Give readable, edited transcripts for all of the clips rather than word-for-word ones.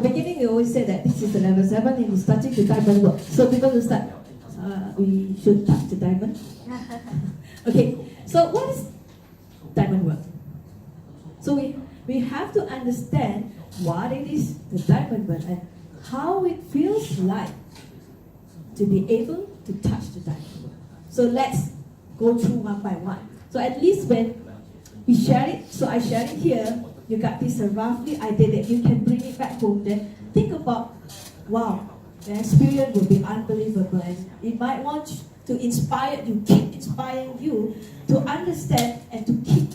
beginning we always say that this is the level 7 and it's touching the diamond work. So people will start, we should touch the diamond. Okay, so what is diamond work? So we have to understand what it is, the diamond work, and how it feels like to be able to touch the diamond work. So let's go through one by one. So at least when we share it, so I share it here, you got this roughly idea that you can bring it back home. Then think about, wow, the experience will be unbelievable, and it might want to inspire you, keep inspiring you to understand and to keep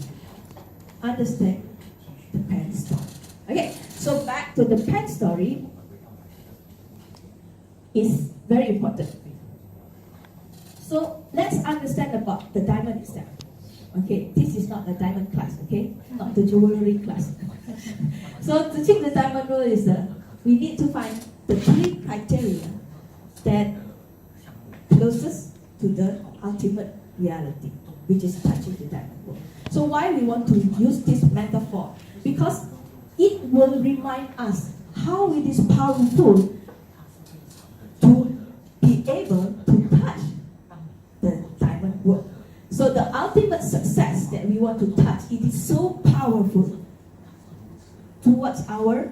understand the pen story. Okay, so back to the pen story is very important. So let's understand about the diamond itself. Okay, this is not the diamond class, okay? Not the jewelry class. So to check the diamond rule is we need to find the 3 criteria that closest to the ultimate reality, which is touching the diamond world. So why we want to use this metaphor? Because it will remind us how it is powerful to be able to touch the diamond world. So the ultimate success that we want to touch, it is so powerful towards our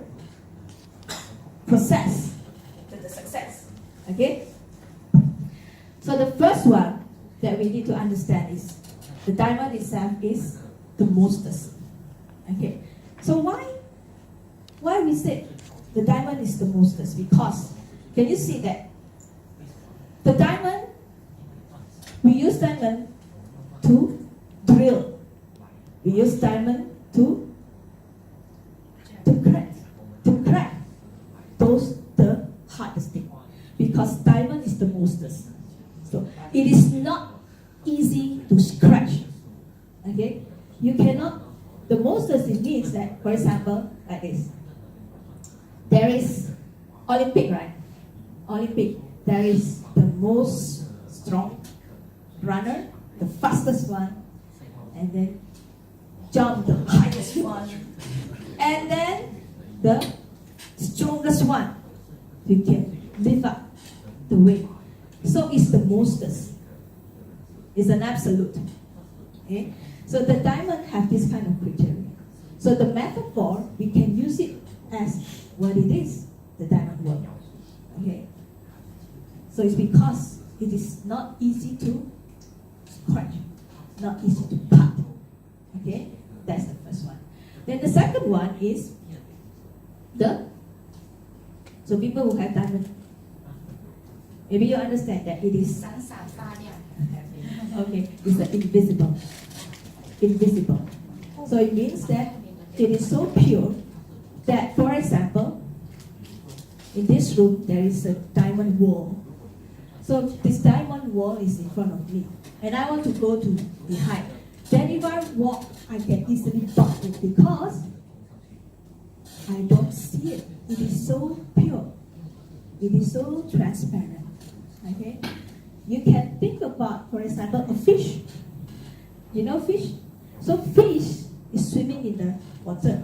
process to the success. Okay? So the first one that we need to understand is the diamond itself is the mostest. Okay? So why we say the diamond is the mostest? Because can you see that the diamond, we use diamond to drill. We use diamond to crack those the hardest thing. Because diamond is the mostest. So it is not easy to scratch. Okay? You cannot, the mostest it means that, for example, like this. There is Olympic, right? Olympic. There is the most strong runner, the fastest one, and then jump the highest one, and then the strongest one. You can lift up the weight. So it's the mostest. It's an absolute. Okay? So the diamond have this kind of criteria. So the metaphor, we can use it as what it is, the diamond world. Okay? So it's because it is not easy to scratch, not easy to cut. Okay? That's the first one. Then the second one is so people who have diamond, maybe you understand that it is okay, it's invisible. Invisible. So it means that it is so pure that, for example, in this room there is a diamond wall. So this diamond wall is in front of me, and I want to go to behind. Then if I walk, I can easily bump it because I don't see it. It is so pure. It is so transparent. Okay? You can think about, for example, a fish. You know fish? So fish is swimming in the water.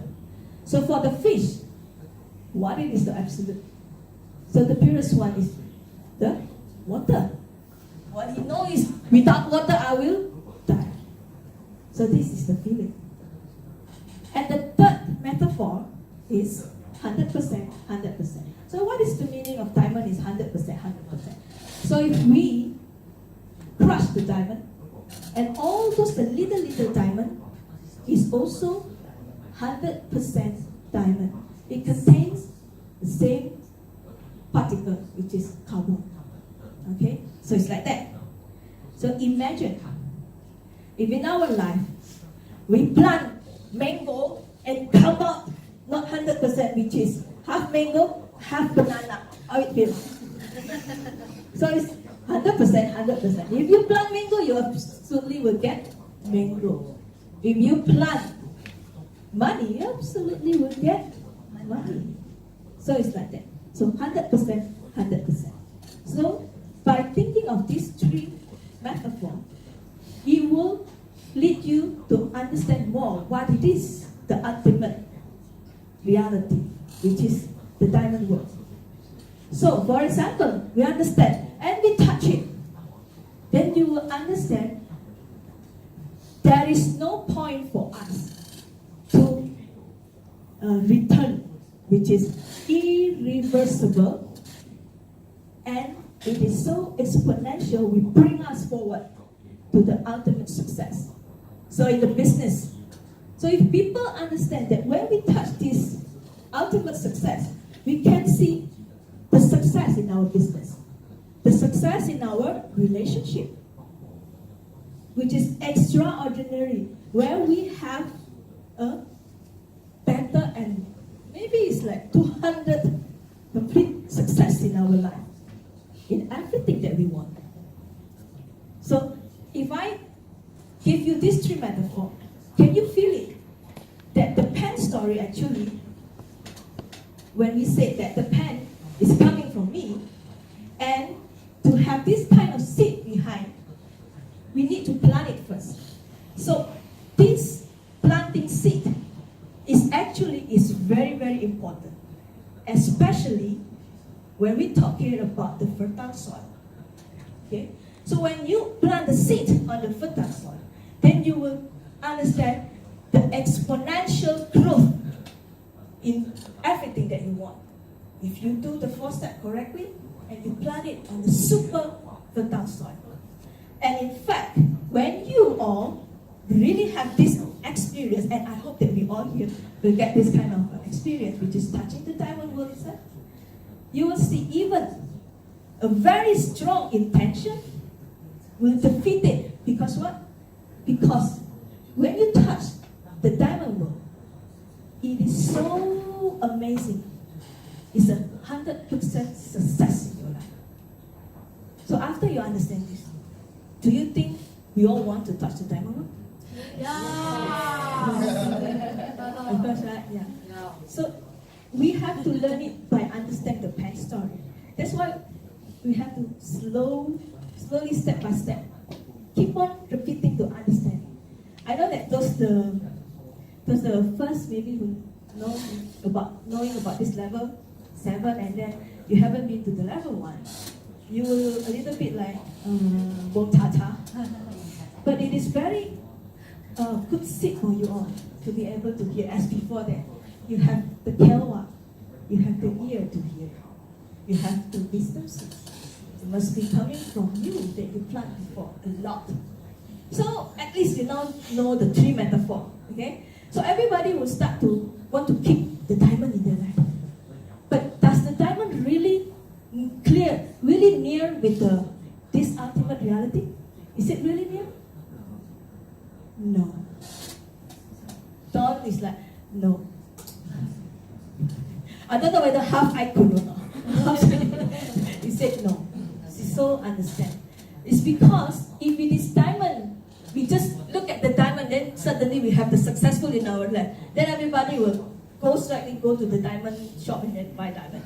So for the fish, what is the absolute? So the purest one is the water. What he knows is, without water I will die. So this is the feeling. And the third metaphor is 100%, 100%. So what is the meaning of diamond is 100%, 100%. So if we crush the diamond, and all those the little diamond is also 100% diamond. It contains the same particle, which is carbon. Okay? So it's like that. So imagine if in our life we plant mango and come out not 100%, which is half mango, half banana. How it feels? So it's 100%, 100%. If you plant mango, you absolutely will get mango. If you plant money, you absolutely will get money. So it's like that. So 100%, 100%. So by thinking of these 3 metaphors, it will lead you to understand more what it is, the ultimate reality, which is the diamond world. So, for example, we understand and we touch it, then you will understand there is no point for us to return, which is irreversible, and it is so exponential, we bring us forward to the ultimate success. So in the business, so if people understand that when we touch this ultimate success, we can see the success in our business, the success in our relationship, which is extraordinary, where we have a better and maybe it's like 200 complete success in our life, in everything that we want. So if I give you these three metaphors, can you feel it? That the pen story actually, when we say that the pen is coming from me, and to have this kind of seed behind, we need to plant it first. So this planting seed is very, very important, especially when we talk here about the fertile soil. Okay? So when you plant the seed on the fertile soil, then you will understand the exponential growth in everything that you want. If you do the 4 steps correctly, and you plant it on the super fertile soil. And in fact, when you all really have this experience, and I hope that we all here will get this kind of experience, which is touching the diamond world itself, you will see even a very strong intention will defeat it. Because what? Because when you touch the diamond world, it is so amazing. It's 100% success in your life. So after you understand this, do you think we all want to touch the diamond world? Yeah. Of course, right? Yeah. So we have to learn it by understanding the pen story. That's why we have to slowly, step by step, keep on repeating to understand. I know that those the first maybe who know knowing about this level 7, and then you haven't been to the level 1. You will a little bit like bom cha cha. But it is very good seed for you all to be able to hear. As before that, you have the kelwa, you have the ear to hear, you have the wisdom seeds. It must be coming from you that you plant before a lot. So at least you now know the 3 metaphor. Okay? So everybody will start to want to keep the diamond in their life. But does the diamond really clear, really near with this ultimate reality? Is it really near? No. Don is like, no. I don't know whether half I could or not. He said no. So understand. It's because if it is diamond, we just look at the diamond, then suddenly we have the successful in our life. Then everybody will most likely go to the diamond shop and then buy diamond.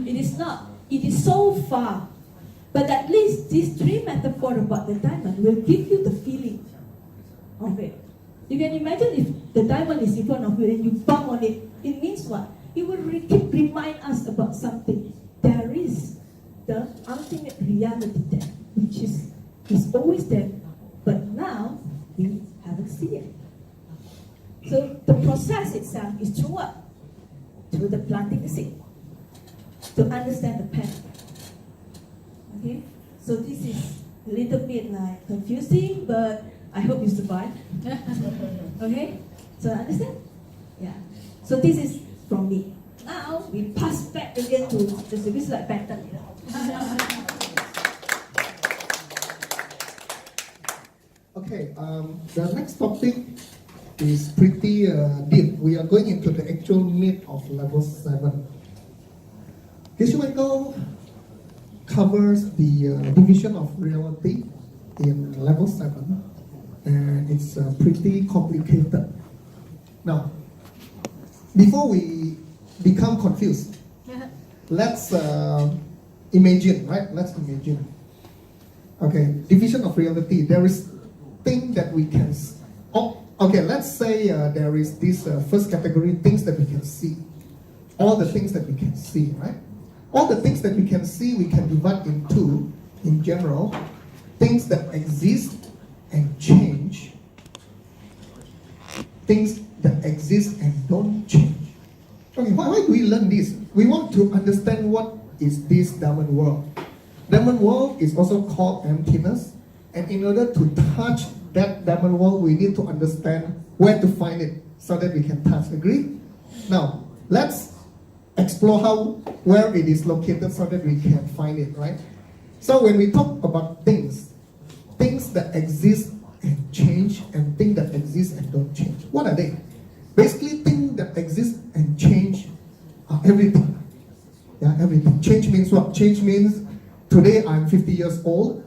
It is not. It is so far. But at least these 3 metaphors about the diamond will give you the feeling of it. You can imagine if the diamond is in front of you and you bump on it, it means what? It will keep remind us about something. There is the ultimate reality there, which is always there, but now we haven't seen it. So the process itself is through what? Through the planting the seed, to understand the pen. Okay, so this is a little bit like confusing, but I hope you survive. Okay, so understand? Yeah. So this is from me. Now we pass back again to this is like pattern, you know. Okay, the next topic is pretty deep. We are going into the actual meat of level 7. Geshe Michael covers the division of reality in level 7, and it's pretty complicated. Now, before we become confused, let's imagine, right? Let's imagine. Okay, division of reality. There is thing that we can. Okay, let's say there is this first category, things that we can see. all the things that we can see, right? All the things that we can see, we can divide into, in general, things that exist and change, things that exist and don't change. Okay, why do we learn this? We want to understand what is this diamond world. Diamond world is also called emptiness, and in order to touch that diamond world, we need to understand where to find it so that we can touch. Agree? Now, let's explore where it is located so that we can find it, right? So when we talk about things that exist and change, and things that exist and don't change, what are they? Basically, things that exist and change are everything. Yeah, everything. Change means what? Change means today I'm 50 years old.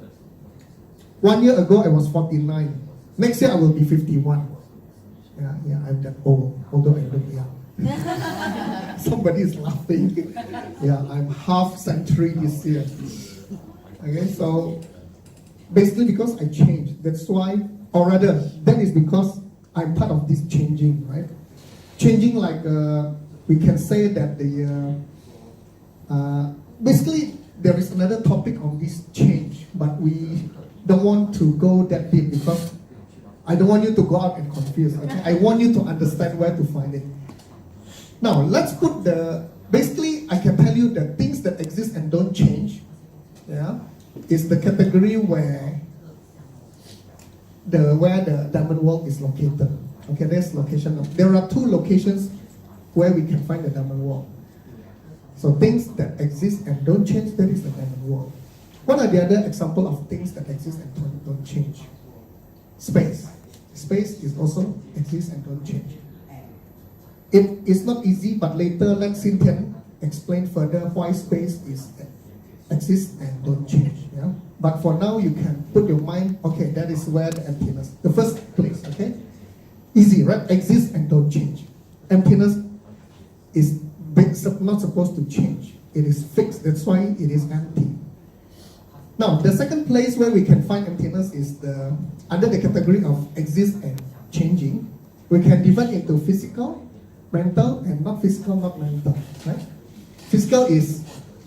1 year ago I was 49. Next year I will be 51. Yeah, I'm that old, although I look young. Somebody is laughing. Yeah, I'm half century this year. Okay, so basically because I changed, that's why, or rather, that is because I'm part of this changing, right? Changing, like we can say that basically there is another topic on this change, but we don't want to go that deep because I don't want you to go out and confuse. Okay, I want you to understand where to find it. Now let's put basically I can tell you that things that exist and don't change, yeah, is the category where the diamond world is located. Okay, there's location. There are two locations where we can find the diamond world. So things that exist and don't change, that is the diamond world. What are the other example of things that exist and don't change? Space. Space is also exists and don't change. It is not easy, but later let Cynthia explain further why space exists and don't change. Yeah? But for now, you can put your mind, okay, that is where the emptiness, the first place, okay? Easy, right? Exists and don't change. Emptiness is not supposed to change. It is fixed, that's why it is empty. Now, the second place where we can find emptiness is under the category of exist and changing. We can divide into physical, mental, and not physical, not mental, right? Physical is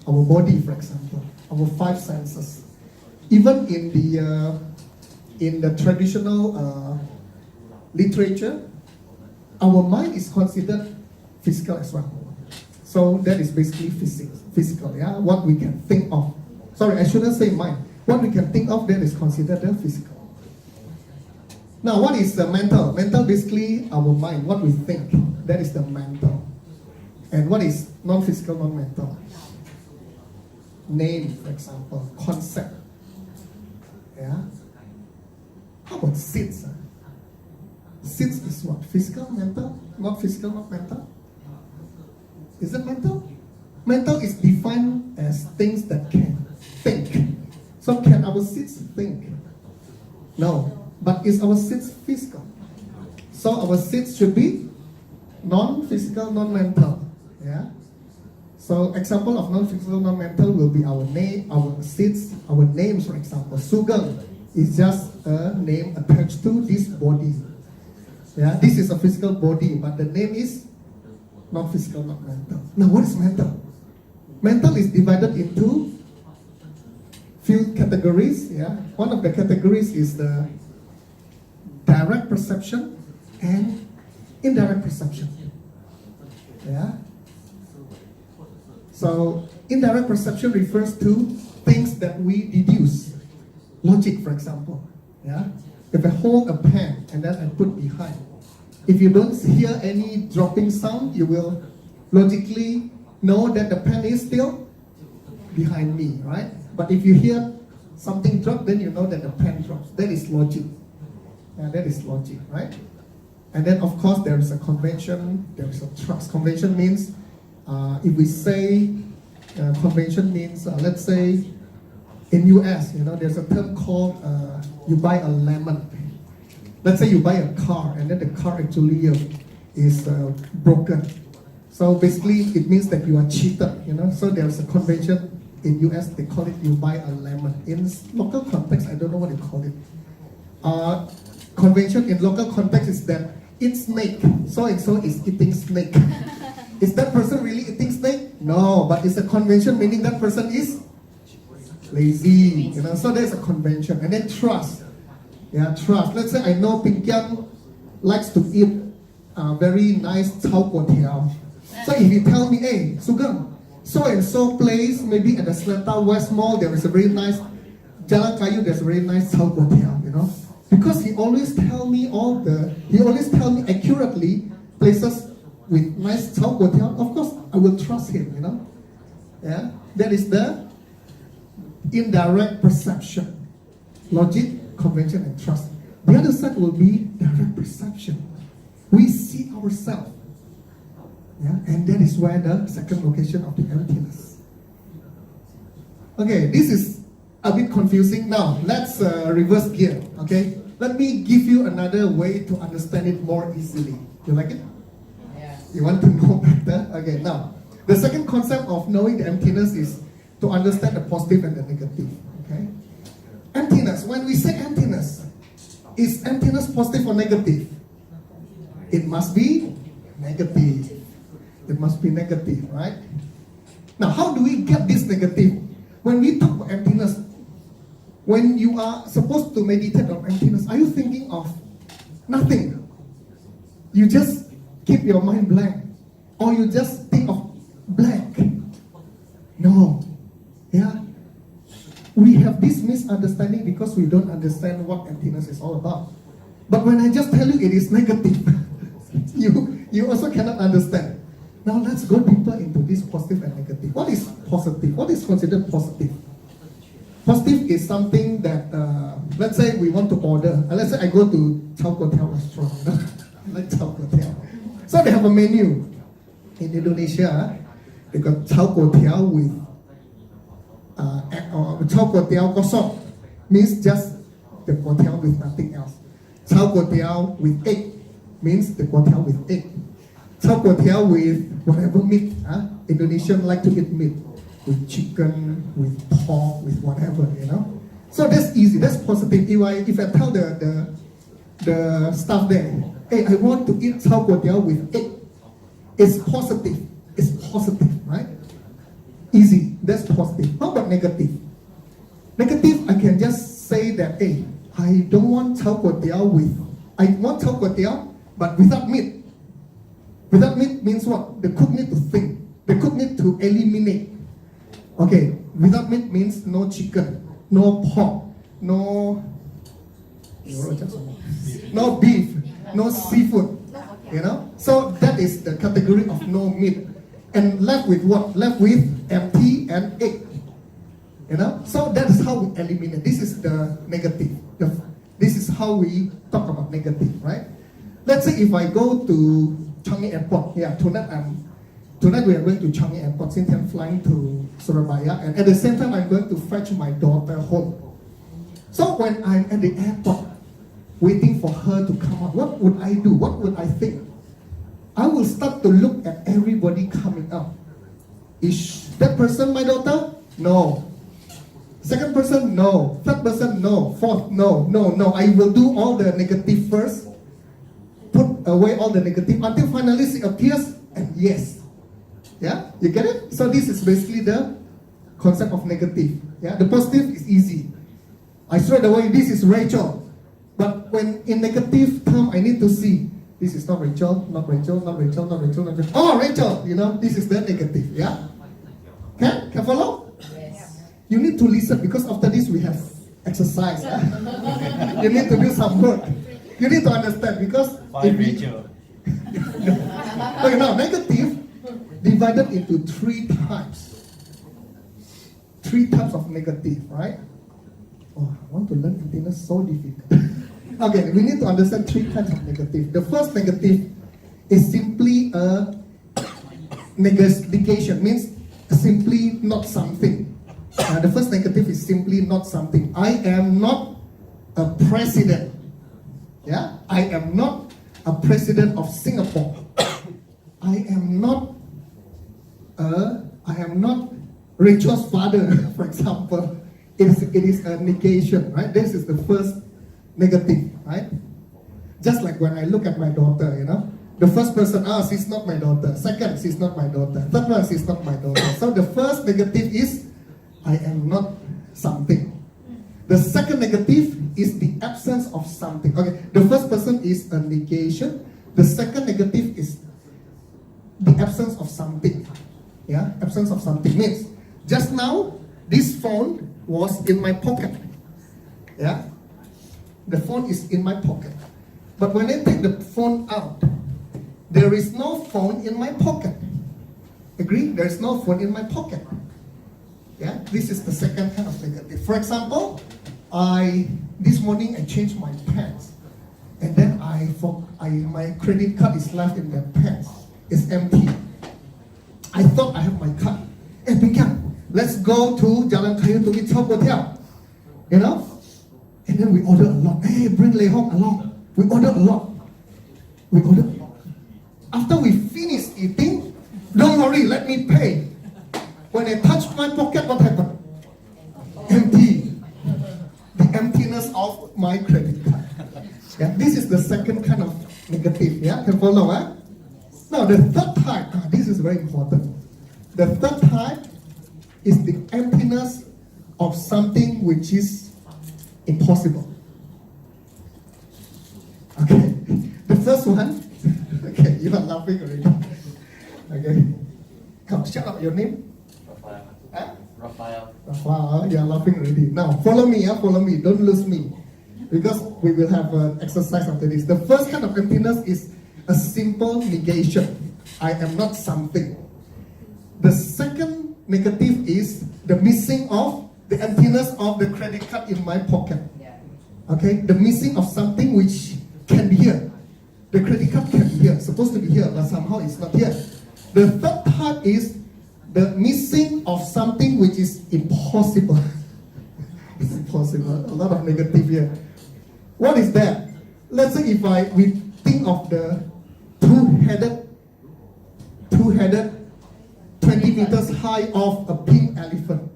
our body, for example, our five senses. Even in the traditional literature, our mind is considered physical as well. So that is basically physical, yeah? What we can think of. Sorry, I shouldn't say mind. What we can think of, that is considered the physical. Now, what is the mental? Mental, basically our mind, what we think. That is the mental. And what is non-physical, non-mental? Name, for example, concept. Yeah? How about seeds? Seeds is what? Physical, mental? Not physical, not mental? Is it mental? Mental is defined as things that can think. So can our seeds think? No. But is our seeds physical? So our seeds should be non-physical, non-mental. Yeah? So example of non-physical, non-mental will be our name, our seeds, our names, for example. Sugeng is just a name attached to this body. Yeah? This is a physical body, but the name is not physical, not mental. Now what is mental? Mental is divided into few categories. Yeah? One of the categories is the direct perception and indirect perception. Yeah? So indirect perception refers to things that we deduce. Logic, for example. Yeah? If I hold a pen and then I put behind, if you don't hear any dropping sound, you will logically know that the pen is still behind me, right? But if you hear something drop, then you know that the pen drops. That is logic. Yeah, that is logic, right? And then of course there is a convention, there is a trust. Convention means, if we say, convention means, let's say in US, there's a term called, you buy a lemon. Let's say you buy a car and then the car actually is broken. So basically it means that you are cheated, So there's a convention in US, they call it you buy a lemon. In local context, I don't know what they call it. Convention in local context is that eat snake. So and so is eating snake. Is that person really eating snake? No, but it's a convention meaning that person is lazy. So there's a convention. And then trust. Yeah, trust. Let's say I know Ping Kiang likes to eat very nice chao guo tiao. So if you tell me, hey, Sugeng, so and so place, maybe at the Seletar West Mall, there is a very nice Jalan Kayu, there's a very nice chao guo tiao, because he always tell me accurately places with nice chao guo tiao. Of course, I will trust him, Yeah, that is the indirect perception, logic, convention, and trust. The other side will be direct perception. We see ourselves. Yeah, and that is where the second location of the emptiness. Okay, this is a bit confusing. Now, let's reverse gear, okay? Let me give you another way to understand it more easily. You like it? Yeah. You want to know better? Okay, now, the second concept of knowing the emptiness is to understand the positive and the negative, okay? Emptiness, when we say emptiness, is emptiness positive or negative? It must be negative. It must be negative, right? Now, how do we get this negative? When we talk about emptiness, when you are supposed to meditate on emptiness, are you thinking of nothing? You just keep your mind blank, or you just think of blank? No. Yeah. We have this misunderstanding because we don't understand what emptiness is all about. But when I just tell you it is negative, you also cannot understand. Now let's go deeper into this positive and negative. What is positive? What is considered positive? Positive is something that, let's say we want to order. Let's say I go to Chao Guo Tiao restaurant. Like Chao Guo Tiao. So they have a menu. In Indonesia, they got Chao Guo Tiao with Chao Guo Tiao kosong, means just the guo tiao with nothing else. Chao Guo Tiao with egg means the guo tiao with egg. Chao Guo Tiao with whatever meat. Indonesian like to eat meat. With chicken, with pork, with whatever, So that's easy, that's positive. If I tell the staff there, hey, I want to eat chao guo tiao with egg, it's positive. It's positive, right? Easy, that's positive. How about negative? Negative, I can just say that, hey, I don't want chao guo tiao I want chao guo tiao, but without meat. Without meat means what? The cook need to think. The cook need to eliminate. Okay, without meat means no chicken, no pork, no beef, no seafood, So that is the category of no meat. And left with what? Left with empty and egg, So that is how we eliminate. This is the negative. This is how we talk about negative, right? Let's say if I go to Changi Airport, tonight we are going to Changi Airport since I'm flying to Surabaya, and at the same time I'm going to fetch my daughter home. So when I'm at the airport waiting for her to come out, what would I do? What would I think? I will start to look at everybody coming out. Is that person my daughter? No. Second person? No. Third person? No. Fourth? No. I will do all the negative first, put away all the negative until finally she appears and yes. Yeah, you get it? So this is basically the concept of negative. Yeah, the positive is easy. I straight away, this is Rachel. But when in negative term, I need to see, this is not Rachel, not Rachel, not Rachel, not Rachel, not Rachel. Oh, Rachel, this is the negative. Yeah? Can follow? Yes. You need to listen because after this we have exercise. You need to do some work. You need to understand because Fine, Rachel. Okay, now negative divided into three types. Three types of negative, right? Oh, I want to learn emptiness, so difficult. Okay, we need to understand three kinds of negative. The first negative is simply a negation, means simply not something. The first negative is simply not something. I am not a president. Yeah, I am not a president of Singapore. I am not Rachel's father, for example. It is a negation, right? This is the first negative, right? Just like when I look at my daughter, The first person, she's not my daughter. Second, she's not my daughter. Third one, she's not my daughter. So the first negative is, I am not something. The second negative is the absence of something. Okay, the first person is a negation. The second negative is the absence of something. Yeah, absence of something means just now this phone was in my pocket. Yeah, the phone is in my pocket. But when I take the phone out, there is no phone in my pocket. Agree? There is no phone in my pocket. Yeah, this is the second kind of negative. For example, this morning I changed my pants, and then my credit card is left in that pants. It's empty. I thought I have my card. Hey, Pinkyang, let's go to Jalan Kayu to eat Top Hotel. You know? And then we order a lot. Hey, bring Lei Hong along. We order a lot. After we finish eating, don't worry, let me pay. When I touch my pocket, what happened? Empty. The emptiness of my credit card. Yeah, this is the second kind of negative. Yeah, can follow? Now the third type, this is very important. The third type is the emptiness of something which is impossible. Okay, the first one, okay, you are laughing already. Okay, come, shut up, your name? Rafael. Huh? Rafael. Rafael, you are laughing already. Now, follow me, don't lose me. Because we will have an exercise after this. The first kind of emptiness is a simple negation. I am not something. The second negative is the missing of the emptiness of the credit card in my pocket. Okay, the missing of something which can be here. The credit card can be here, supposed to be here, but somehow it's not here. The third part is the missing of something which is impossible. It's impossible. A lot of negative here. What is that? Let's say if we think of the two-headed 20 meters high of a pink elephant.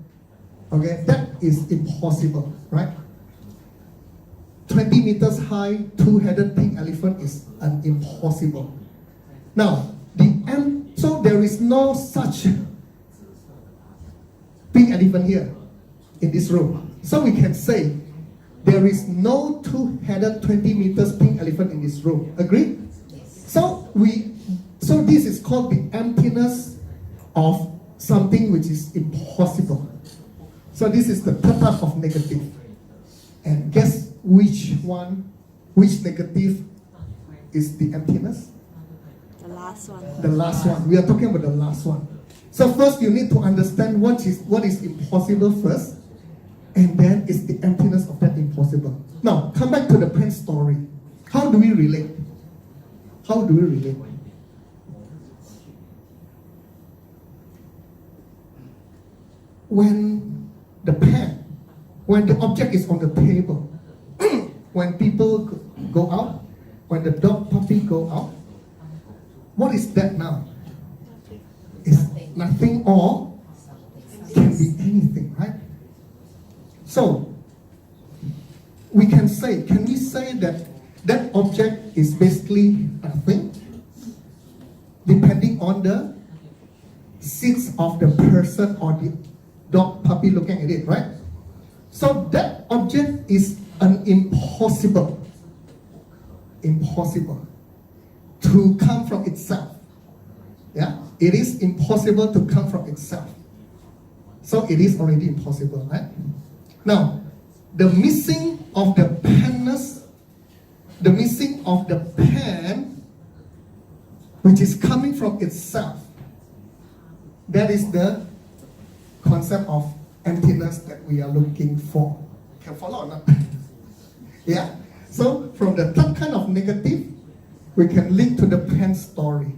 Okay, that is impossible, right? 20 meters high, two-headed pink elephant is an impossible. Now, so there is no such pink elephant here in this room. So we can say there is no two-headed 20 meters pink elephant in this room. Agree? So this is called the emptiness of something which is impossible. So this is the third type of negative. And guess which negative is the emptiness? The last one. The last one. We are talking about the last one. So first you need to understand what is impossible first, and then it's the emptiness of that impossible. Now, come back to the pen story. How do we relate? How do we relate? When the object is on the table, when people go out, when the dog puppy go out, what is that now? It's nothing or can be anything, right? So can we say that that object is basically nothing, depending on the seats of the person or the dog puppy looking at it, right? So that object is an impossible to come from itself. Yeah, it is impossible to come from itself. So it is already impossible, right? Now, the missing of the penness, the missing of the pen, which is coming from itself, that is the concept of emptiness that we are looking for. Can follow or not? Yeah. So from the third kind of negative, we can link to the pen story.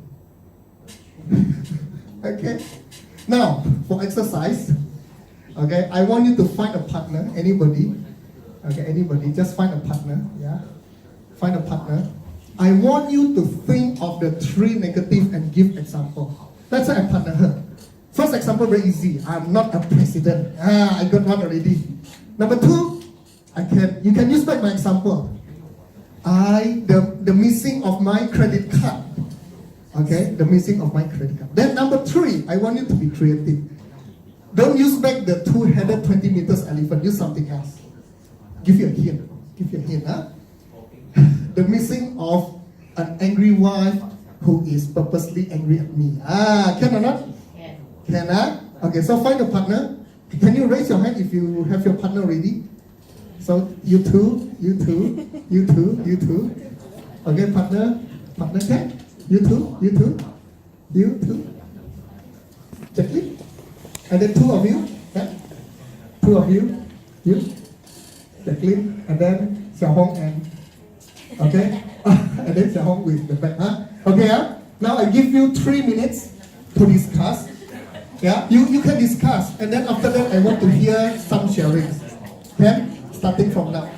Okay. Now, for exercise, okay, I want you to find a partner. Anybody? Okay, anybody? Just find a partner. Yeah. Find a partner. I want you to think of the three negative and give example. Let's say I partner her. First example, very easy. I'm not a president. I got one already. Number two, you can use back my example. The missing of my credit card. Okay, the missing of my credit card. Then number 3, I want you to be creative. Don't use back the two-headed 20 meters elephant. Use something else. Give you a hint. Give you a hint, huh? The missing of an angry wife who is purposely angry at me. Can or not? Can, Okay, so find a partner. Can you raise your hand if you have your partner ready? So you two. Okay, partner can? You two. Jacqueline? And then 2 of you? Yeah? 2 of you? You? Jacqueline? And then Xiao Hong and... Okay? And then Xiao Hong with the back, Okay, Now I give you 3 minutes to discuss. Yeah? You can discuss. And then after that, I want to hear some sharing. Okay? Starting from now.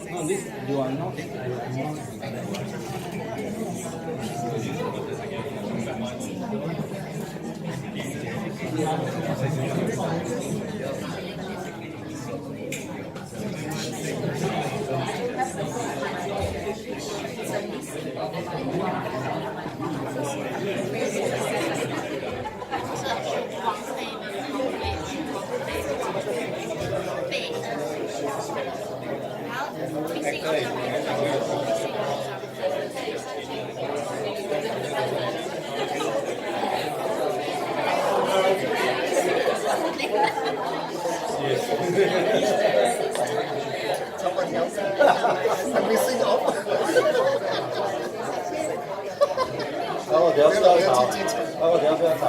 No, this you are not. Someone else. I'm missing off. 然后等下不要吵，然后等下不要吵。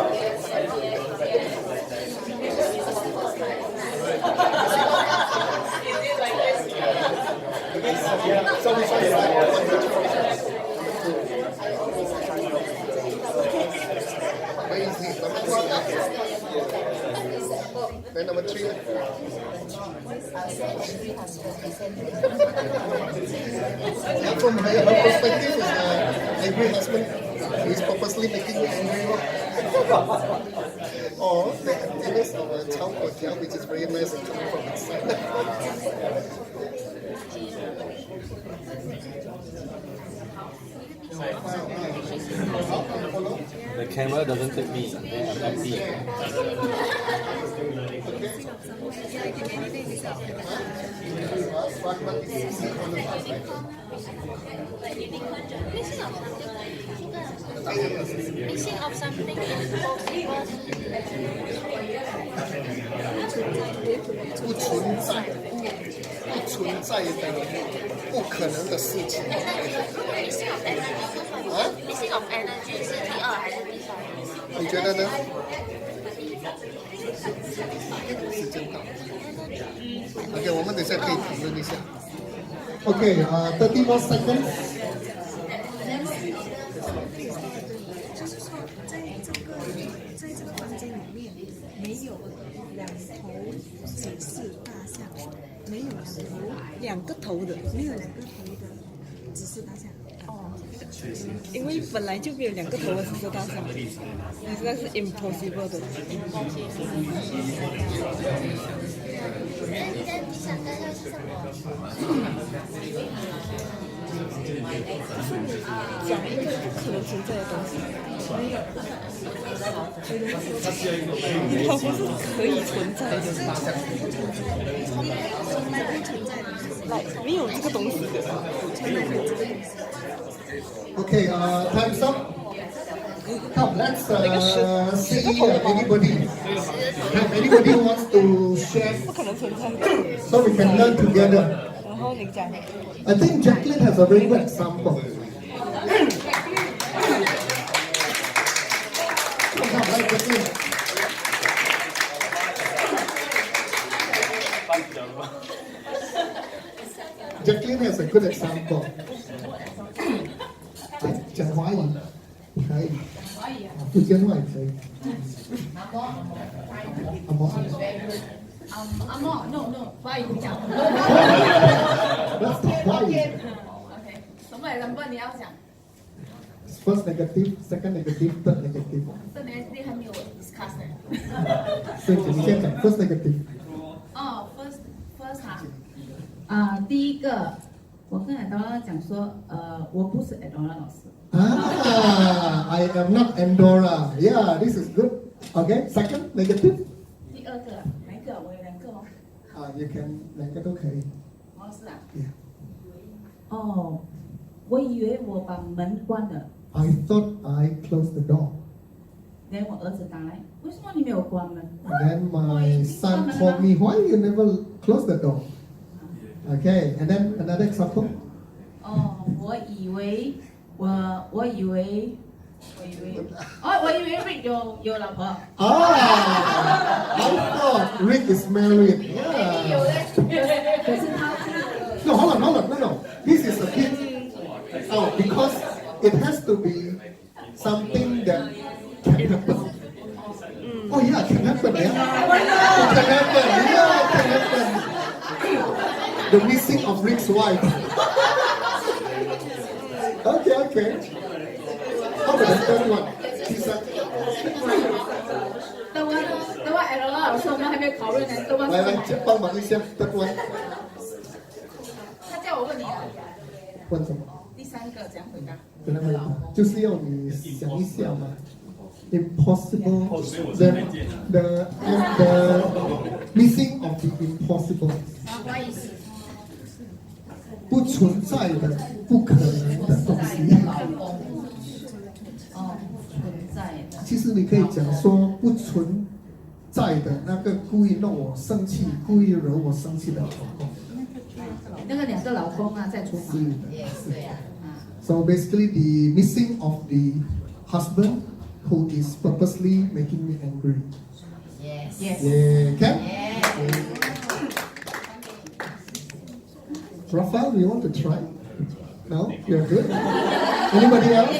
Amazing. Then number 3. From her perspective, is an angry husband who is purposely making me angry. Or the emptiness of a chao or jiao, which is very nice and coming from inside. The camera doesn't take me. Then I'm empty. Missing of something impossible. 不存在的、不可能的事情。 Missing of energy 是第2还是第3？你觉得呢？时间到。OK， 我们等一下可以讨论一下。OK， 30 more seconds。就是说，在这个房间里面没有2头指示大象，没有2个头的，没有2个头的指示大象。哦，因为本来就没有2个头的指示大象，那是 impossible 的。你想的要是什么？讲一个不可能存在的东西。它不是可以存在的，从来不存在的，没有这个东西的，从来没有这个东西。Okay, time's up. Come, let's see anybody. If anybody wants to share, 不可能存在。 so we can learn together. 然后你讲， I think Jacqueline has a very good example. Come, right, Jacqueline. Jacqueline has a good example. 讲华语可以，福建话也可以。阿嬷，阿嬷 ，no， 华语讲。That's the point. OK，什么 example 你要讲？ First negative, second negative, third negative. 这里还没有 discuss 呢。所以你先讲 first negative. 哦，first 第一个，我跟 Adora 讲说，我不是 Adora 老师。 I am not Andorra. Yeah, this is good. Okay, second negative. 第二个，哪一个？我有两个哦。You can 两个都可以。哦，是啊。 Yeah. 哦，我以为我把门关了， I thought I closed the door. 连我儿子打来，为什么你没有关门？ And then my son called me, why you never close the door? Okay, and then another example. 哦，我以为 Rick 有老婆。 I thought Rick is married. Yeah. 可是他 No, hold on. No. This is a bit. Oh, because it has to be something that can happen. Oh yeah, can happen. Yeah. It can happen. Yeah, it can happen. The missing of Rick's wife. Okay. How about the third one? She's a- 等会 L 老师，我们还没有讨论呢。等会来，帮忙一下 third one. 他叫我问你啊，问什么？第三个怎样回答？跟他们就是要你想一下嘛。Impossible, the missing of the impossible. 什么意思？不存在的、不可能的东西。哦存在的，其实你可以讲说不存在的那个故意弄我生气、故意惹我生气的老公。那个两个老公啊，在厨房。是的。So basically, the missing of the husband who is purposely making me angry. Yes. Yeah, okay? Rafael, do you want to try? No? You're good? Anybody else?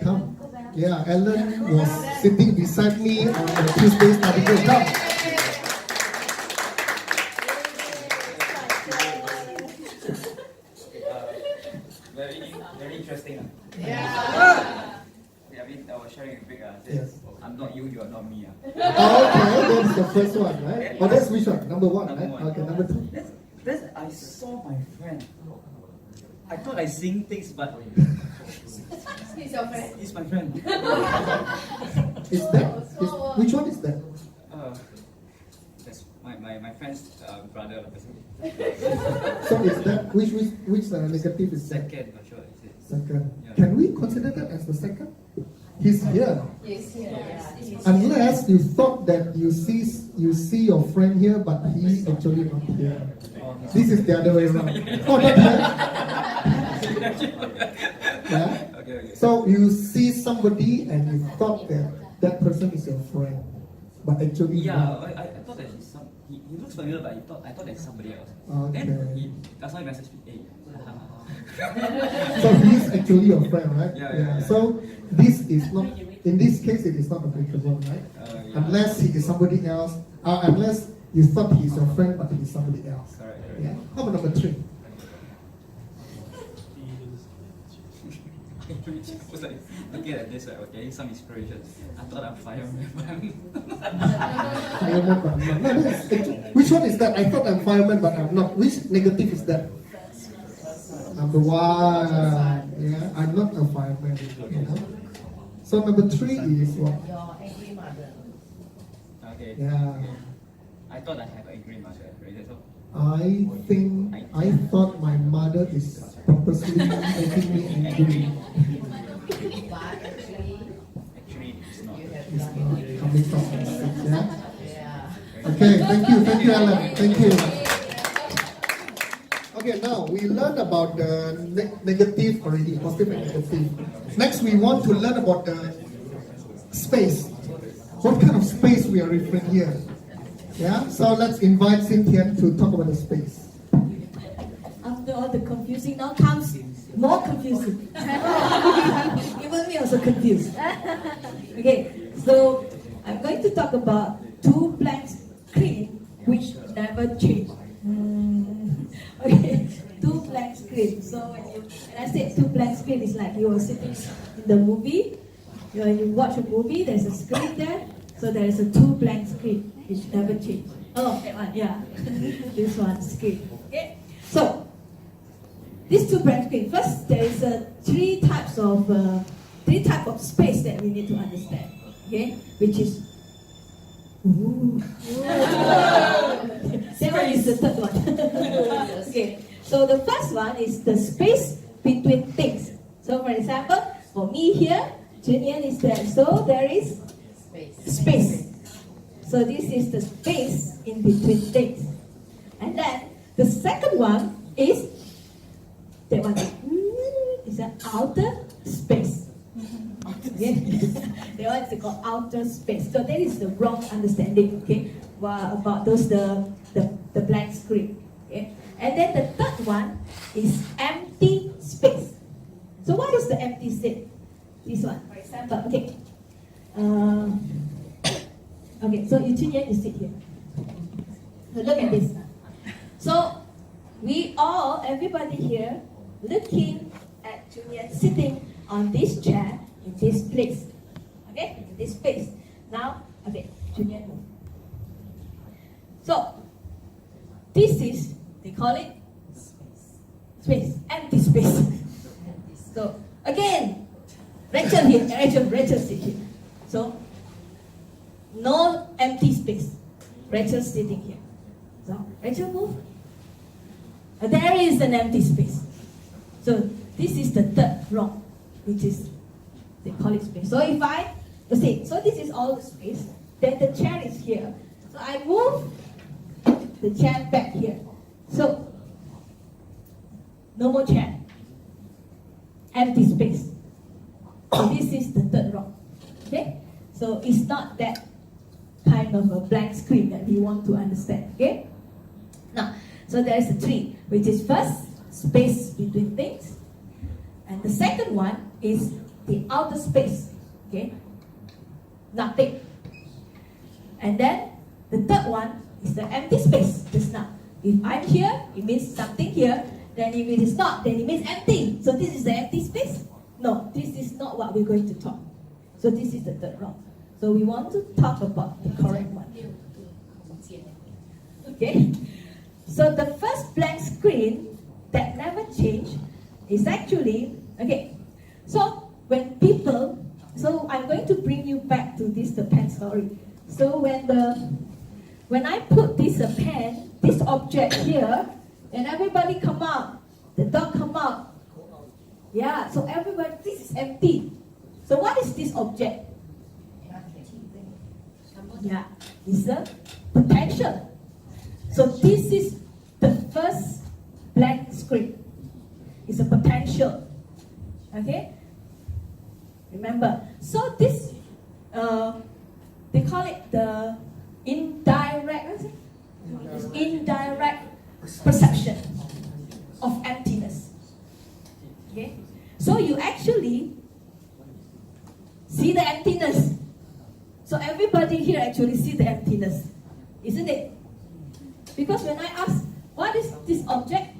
Come. Yeah, Ellen was sitting beside me on the Tuesday study group. Come. Very interesting. Yeah. I mean, I was sharing with Vic. Yes. I'm not you, you are not me. Okay, that's the first one, right? Oh, that's which one? Number one, Number right? one. Okay, number two. That's I saw my friend. I thought I seen things, but He's your friend. he's my friend. Is that? Which one is that? That's my friend's brother. So is that which negative is that? Second, not sure. Is it? Second. Yeah. Can we consider that as the second? He's here. Yes, yes. Unless you thought that you see your friend here, but he actually not here. This is the other way around. Oh, not here. Yeah. Okay. So you see somebody and you thought that person is your friend, but actually Yeah, not. I thought that he looks familiar, but I thought that's somebody else. Okay. Then that's why he messaged me. Hey. So he's actually your friend, right? Yeah. So this is not, in this case, it is not applicable, right? Yeah. Unless he is somebody else, unless you thought he's your friend, but he's somebody else. Correct. Yeah. How about number 3? I was like looking at this, right, I was getting some inspiration. I thought I'm fireman. Fireman, but I'm not. No, that's actually, which one is that? I thought I'm fireman, but I'm not. Which negative is that? Number 1. Yeah, I'm not a fireman. You know? So number 3 is what? Okay. Yeah. I thought I have an angry mother. Right? That's all. I thought my mother is purposely making me angry. Actually, it's not. It's not coming from myself. Yeah. Okay. Thank you, Alan. Thank you. Okay, now we learned about the negative already, positive and negative. Next, we want to learn about the space. What kind of space we are referring here? Yeah, so let's invite Xintian to talk about the space. After all the confusing, now comes more confusing. Even me also confused. Okay, so I'm going to talk about two blank screen which never change. Okay, two blank screen. So when I say two blank screen, it's like you are sitting in the movie. When you watch a movie, there's a screen there. So there is a two blank screen which never change. Oh, that one, yeah. This one screen. Okay. So these two blank screen. First, there is three types of space that we need to understand. Okay, which is. Ooh. That one is the third one. Okay, so the first one is the space between things. So for example, for me here, Junyan is there. So there is space. So this is the space in between things. And then the second one is that one is an outer space. Okay. That one is called outer space. So that is the wrong understanding, okay, about those the blank screen. Okay. And then the third one is empty space. So what is the empty space? This one, for example, okay. Okay, so you sit here. So look at this. So everybody here, looking at Junyan sitting on this chair in this place. Okay, in this space. Now, okay, Junyan move. So, this is, they call it space, empty space. So, again, Rachel here, Rachel sit here. So, no empty space. Rachel sitting here. So, Rachel move. There is an empty space. So, this is the third wrong, which is, they call it space. So, if I, see, so this is all the space. Then the chair is here. So, I move the chair back here. So, no more chair. Empty space. So, this is the third wrong. Okay? So, it's not that kind of a blank screen that we want to understand. Okay? Now, so there is a three, which is first, space between things. And the second one is the outer space. Okay? Nothing. And then the third one is the empty space just now. If I'm here, it means something here. Then if it is not, then it means empty. So this is the empty space? No, this is not what we're going to talk. So this is the third wrong. So we want to talk about the correct one. Okay? So the first blank screen that never change is actually, okay, so when people, so I'm going to bring you back to this, the pen story. So when I put this pen, this object here, and everybody come out, the dog come out. Yeah, so everybody, this is empty. So what is this object? Yeah, it's a potential. So this is the first blank screen. It's a potential. Okay? Remember. So this, they call it the indirect perception of emptiness. Okay? So you actually see the emptiness. So everybody here actually see the emptiness, isn't it? Because when I ask, what is this object?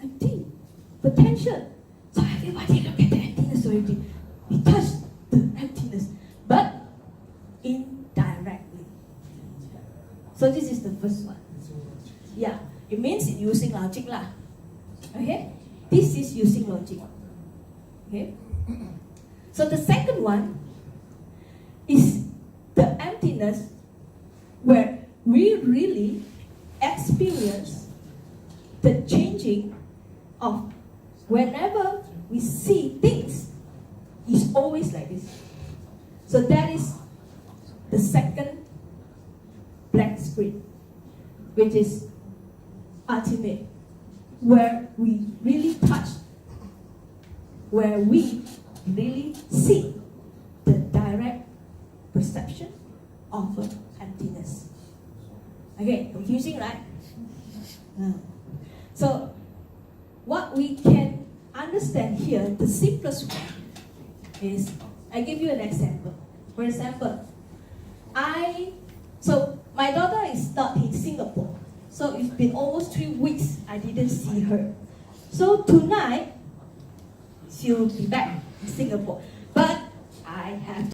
Empty. Potential. So everybody look at the emptiness already. We touch the emptiness. But indirectly. So this is the first one. Yeah. It means using logic lah. Okay? This is using logic. Okay? So the second one is the emptiness where we really experience the changing of whenever we see things, it's always like this. So that is the second blank screen, which is ultimate, where we really touch, where we really see the direct perception of emptiness. Okay, confusing, right? So, what we can understand here, the simplest one is, I give you an example. For example, So my daughter is not in Singapore. So it's been almost 3 weeks I didn't see her. So tonight, she'll be back in Singapore. But I have